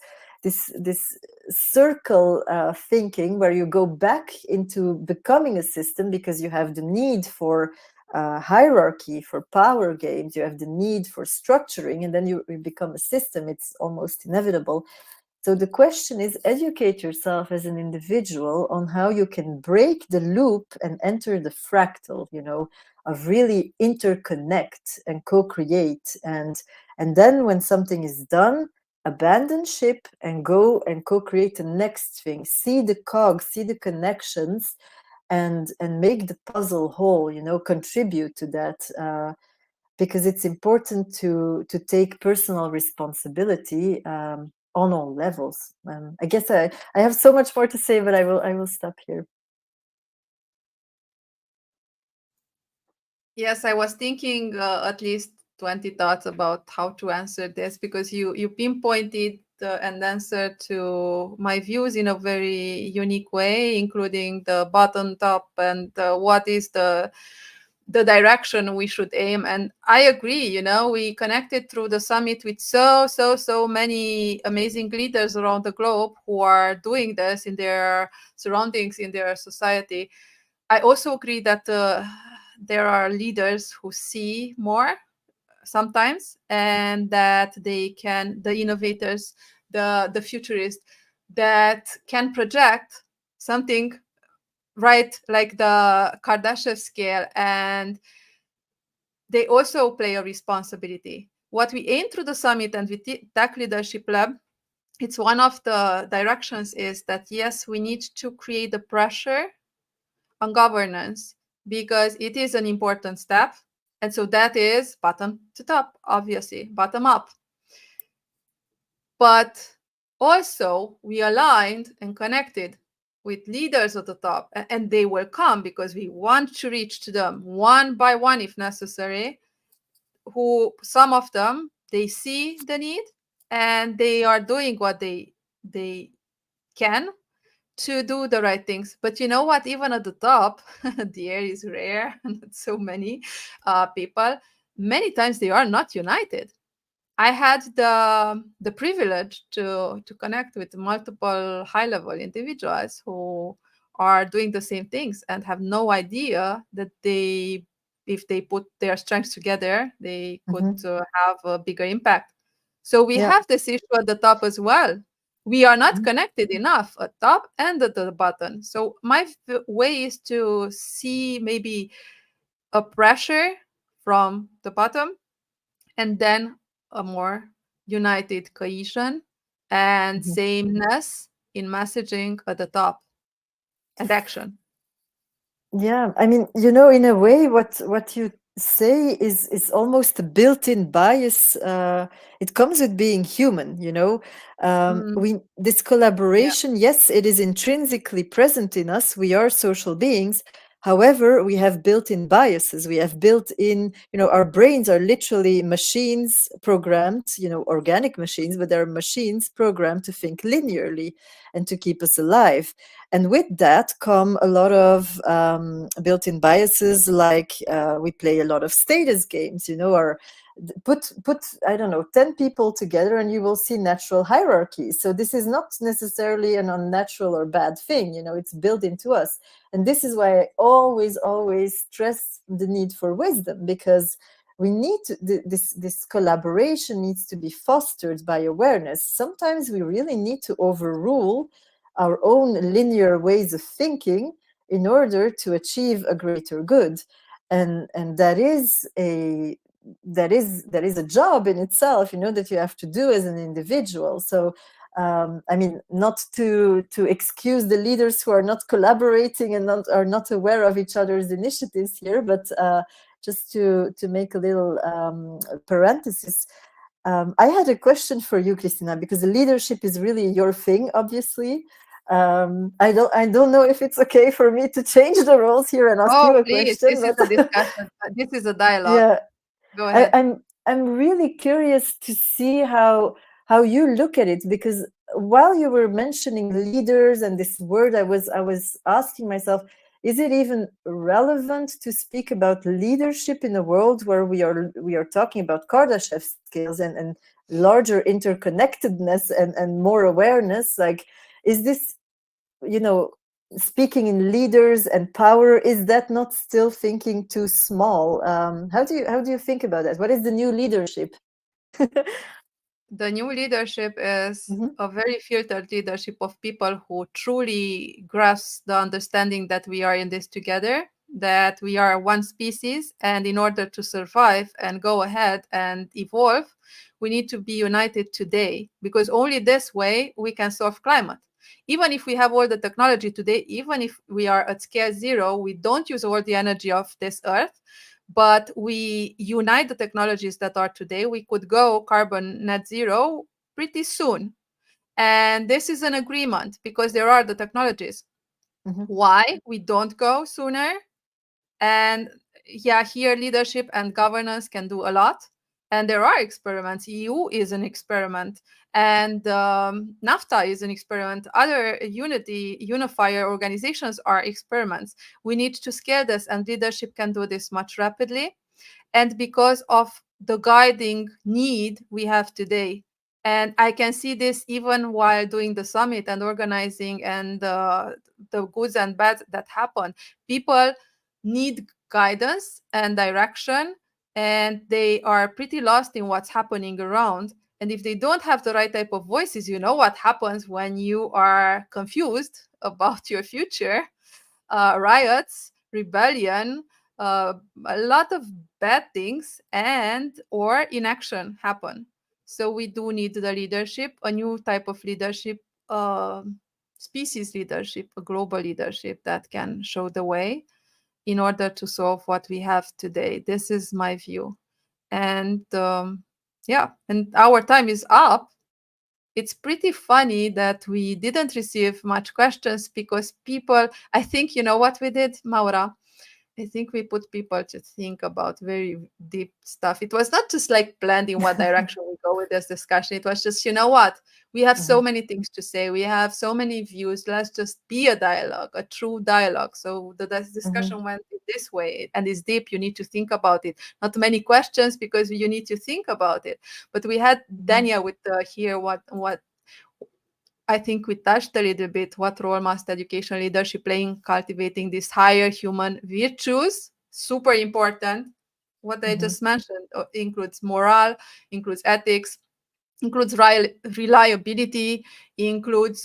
circle thinking, where you go back into becoming a system, because you have the need for hierarchy, for power games, you have the need for structuring, and then you become a system. It's almost inevitable. So the question is, educate yourself as an individual on how you can break the loop and enter the fractal, of really interconnect and co-create. And then when something is done, abandon ship and go and co-create the next thing. See the cogs, see the connections, and make the puzzle whole, contribute to that, because it's important to take personal responsibility on all levels. I guess I have so much more to say, but I will stop here. Yes, I was thinking at least 20 thoughts about how to answer this, because you pinpointed an answer to my views in a very unique way, including the bottom top and what is the direction we should aim. And I agree, we connected through the summit with so many amazing leaders around the globe who are doing this in their surroundings, in their society. I also agree that there are leaders who see more sometimes, and that the innovators, the futurists, that can project something right, like the Kardashev scale, and they also play a responsibility. What we aim through the summit and with the Tech Leadership Lab, it's one of the directions is that, yes, we need to create the pressure on governance, because it is an important step. And so that is bottom to top, obviously, bottom up. But also we aligned and connected with leaders at the top, and they will come, because we want to reach to them one by one if necessary, who some of them, they see the need and they are doing what they can to do the right things. But you know what, even at the top, the air is rare, and so many people, many times they are not united. I had the privilege to connect with multiple high-level individuals who are doing the same things and have no idea that if they put their strengths together, they could have a bigger impact. So we Yeah. have this issue at the top as well. We are not connected enough at top and at the bottom. So my way is to see maybe a pressure from the bottom, and then a more united cohesion and sameness in messaging at the top and action. Yeah, I mean, you know, in a way, what you say is almost a built-in bias. It comes with being human, you know. This Yeah. collaboration, yes, it is intrinsically present in us. We are social beings. However, we have built-in biases. We have built-in, you know, our brains are literally machines programmed, you know, organic machines, but they're machines programmed to think linearly and to keep us alive. And with that come a lot of built-in biases, like we play a lot of status games, you know, or put I don't know, 10 people together and you will see natural hierarchies. So this is not necessarily an unnatural or bad thing, you know, it's built into us. And this is why I always stress the need for wisdom, because we need to, this collaboration needs to be fostered by awareness. Sometimes we really need to overrule our own linear ways of thinking in order to achieve a greater good. And that is a job in itself, you know, that you have to do as an individual. So I mean, not to excuse the leaders who are not collaborating and are not aware of each other's initiatives here, but just to make a little parenthesis. I had a question for you, Cristina, because leadership is really your thing, obviously. I don't know if it's okay for me to change the roles here and ask you Oh, a please. question, This is but a discussion. This is a dialogue. yeah, Go ahead. I'm really curious to see how you look at it, because while you were mentioning leaders and this word, I was asking myself, is it even relevant to speak about leadership in a world where we are talking about Kardashev scales and larger interconnectedness and more awareness? Like, is this, you know, speaking in leaders and power, is that not still thinking too small? How do you think about that? What is the new leadership? The new leadership is a very filtered leadership of people who truly grasp the understanding that we are in this together, that we are one species, and in order to survive and go ahead and evolve, we need to be united today, because only this way we can solve climate. Even if we have all the technology today, even if we are at scale zero, we don't use all the energy of this earth, but we unite the technologies that are today, we could go carbon net zero pretty soon. And this is an agreement because there are the technologies. Why we don't go sooner? And yeah, here leadership and governance can do a lot. And there are experiments. EU is an experiment, and NAFTA is an experiment. Other unifier organizations are experiments. We need to scale this, and leadership can do this much rapidly. And because of the guiding need we have today. And I can see this even while doing the summit and organizing and the goods and bads that happen. People need guidance and direction, and they are pretty lost in what's happening around. And if they don't have the right type of voices, you know what happens when you are confused about your future. Riots, rebellion, a lot of bad things and or inaction happen. So we do need the leadership, a new type of leadership, species leadership, a global leadership that can show the way in order to solve what we have today. This is my view. And yeah, and our time is up. It's pretty funny that we didn't receive much questions because people, I think, you know what we did, Maura? I think we put people to think about very deep stuff. It was not just like planned in what direction we go with this discussion. It was just, you know what? We have so many things to say. We have so many views. Let's just be a dialogue, a true dialogue. So the discussion went this way and is deep. You need to think about it. Not many questions because you need to think about it. But we had Dania with here what I think we touched a little bit what role must education leadership play in cultivating these higher human virtues. Super important. What I just mentioned includes morale, includes ethics, includes reliability, includes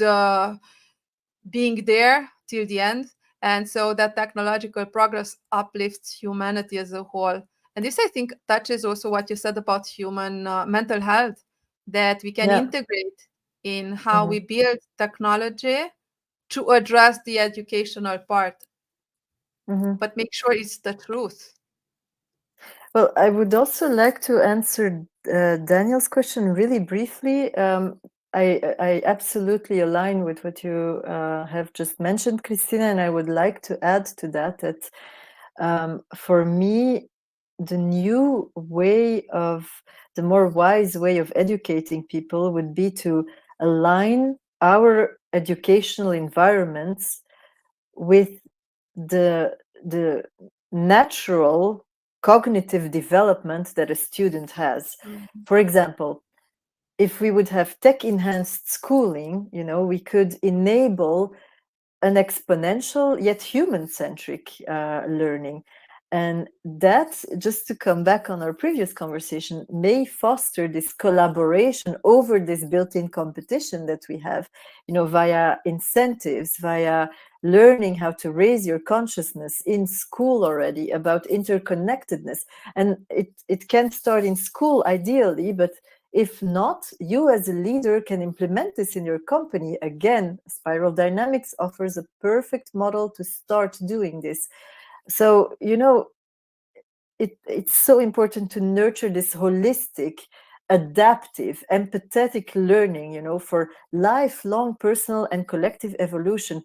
being there till the end. And so that technological progress uplifts humanity as a whole. And this, I think, touches also what you said about human mental health, that we can Yeah. integrate in how we build technology to address the educational part, but make sure it's the truth. Well, I would also like to answer Daniel's question really briefly. I absolutely align with what you have just mentioned, Cristina, and I would like to add to that for me, the new way of, the more wise way of educating people would be to align our educational environments with the natural cognitive development that a student has. For example, if we would have tech enhanced schooling, we could enable an exponential yet human centric learning. And that, just to come back on our previous conversation, may foster this collaboration over this built-in competition that we have, via incentives, via learning how to raise your consciousness in school already about interconnectedness. And it can start in school ideally, but if not, you as a leader can implement this in your company. Again, Spiral Dynamics offers a perfect model to start doing this. So, it's so important to nurture this holistic, adaptive, empathetic learning, for lifelong personal and collective evolution.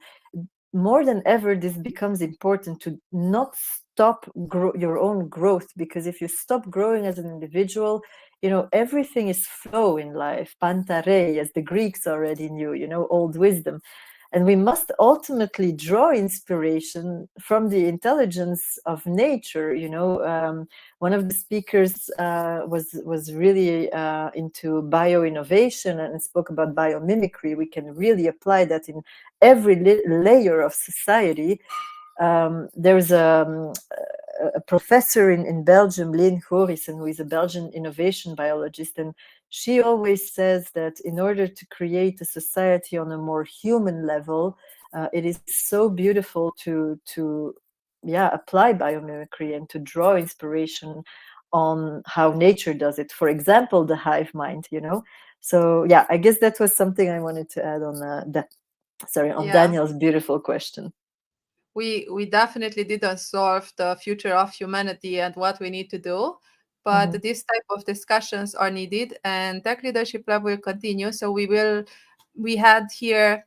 More than ever, this becomes important to not stop your own growth, because if you stop growing as an individual, everything is flow in life, pantarei, as the Greeks already knew, old wisdom. And we must ultimately draw inspiration from the intelligence of nature. One of the speakers was really into bioinnovation and spoke about biomimicry. We can really apply that in every layer of society. There's a professor in Belgium, Leen Gorissen, who is a Belgian innovation biologist, and she always says that in order to create a society on a more human level, it is so beautiful to apply biomimicry and to draw inspiration on how nature does it. For example, the hive mind. So yeah, I guess that was something I wanted to add on Daniel's beautiful question. We definitely didn't solve the future of humanity and what we need to do, but this type of discussions are needed, and Tech Leadership Lab will continue. So we had here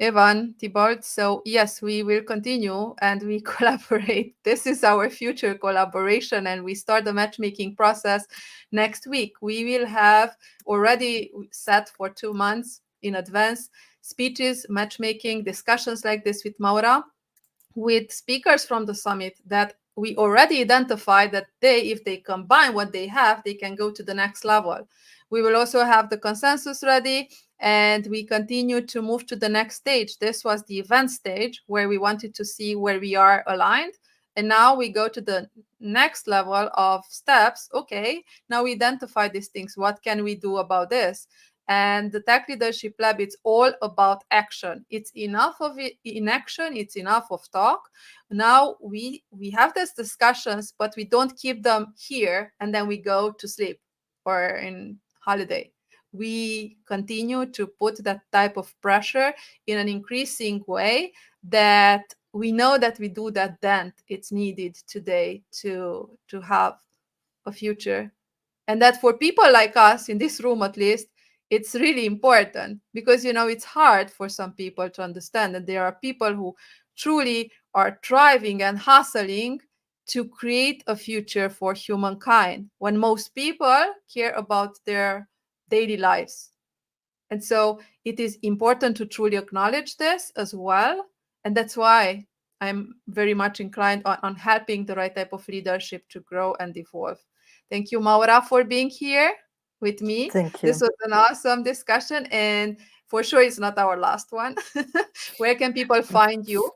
Evan Thibault. So yes, we will continue and we collaborate. This is our future collaboration, and we start the matchmaking process next week. We will have already set for 2 months in advance speeches, matchmaking, discussions like this with Maura, with speakers from the summit that we already identified that if they combine what they have, they can go to the next level. We will also have the consensus ready, and we continue to move to the next stage. This was the event stage where we wanted to see where we are aligned. And now we go to the next level of steps. Okay, now we identify these things. What can we do about this? And the Tech Leadership Lab, it's all about action. It's enough of it in action. It's enough of talk. Now we have these discussions, but we don't keep them here and then we go to sleep or in holiday. We continue to put that type of pressure in an increasing way that we know that we do that dent it's needed today to have a future. And that for people like us in this room, at least, it's really important, because it's hard for some people to understand that there are people who truly are thriving and hustling to create a future for humankind, when most people care about their daily lives. And so it is important to truly acknowledge this as well. And that's why I'm very much inclined on helping the right type of leadership to grow and evolve. Thank you, Maura, for being here with me. Thank you. This was an awesome discussion. And For sure, it's not our last one. Where can people find you?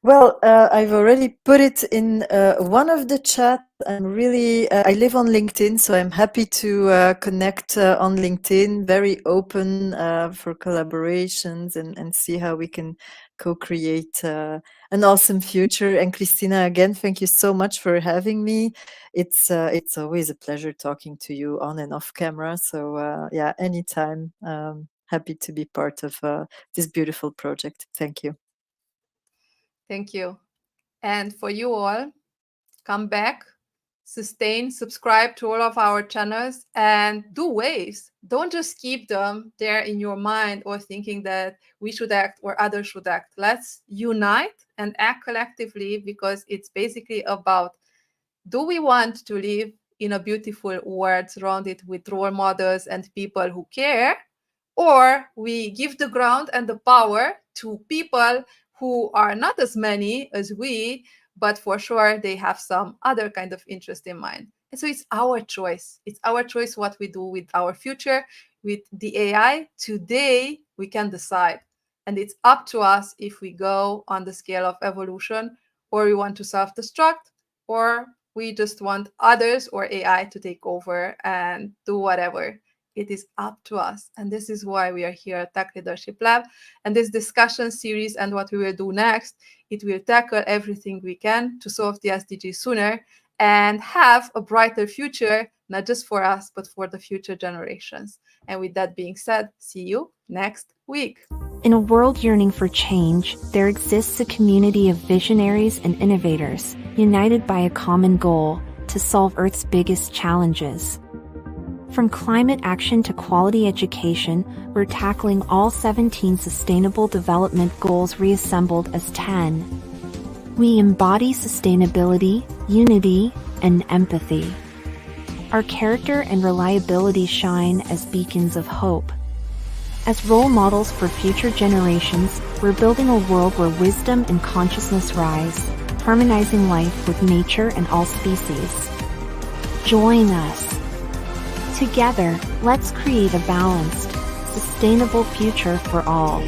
Well, I've already put it in one of the chats. I live on LinkedIn, so I'm happy to connect on LinkedIn, very open for collaborations and see how we can co-create an awesome future. And Cristina, again, thank you so much for having me. It's always a pleasure talking to you on and off camera. So yeah, anytime. Happy to be part of this beautiful project. Thank you. Thank you. And for you all, come back, sustain, subscribe to all of our channels, and do waves. Don't just keep them there in your mind or thinking that we should act or others should act. Let's unite and act collectively, because it's basically about, do we want to live in a beautiful world surrounded with role models and people who care? Or we give the ground and the power to people who are not as many as we, but for sure they have some other kind of interest in mind. And so it's our choice. It's our choice what we do with our future, with the AI. Today, we can decide. And it's up to us if we go on the scale of evolution, or we want to self-destruct, or we just want others or AI to take over and do whatever. It is up to us. And this is why we are here at Tech Leadership Lab. And this discussion series and what we will do next, it will tackle everything we can to solve the SDGs sooner and have a brighter future, not just for us, but for the future generations. And with that being said, see you next week. In a world yearning for change, there exists a community of visionaries and innovators, united by a common goal to solve Earth's biggest challenges. From climate action to quality education, we're tackling all 17 Sustainable Development Goals reassembled as 10. We embody sustainability, unity, and empathy. Our character and reliability shine as beacons of hope. As role models for future generations, we're building a world where wisdom and consciousness rise, harmonizing life with nature and all species. Join us. Together, let's create a balanced, sustainable future for all.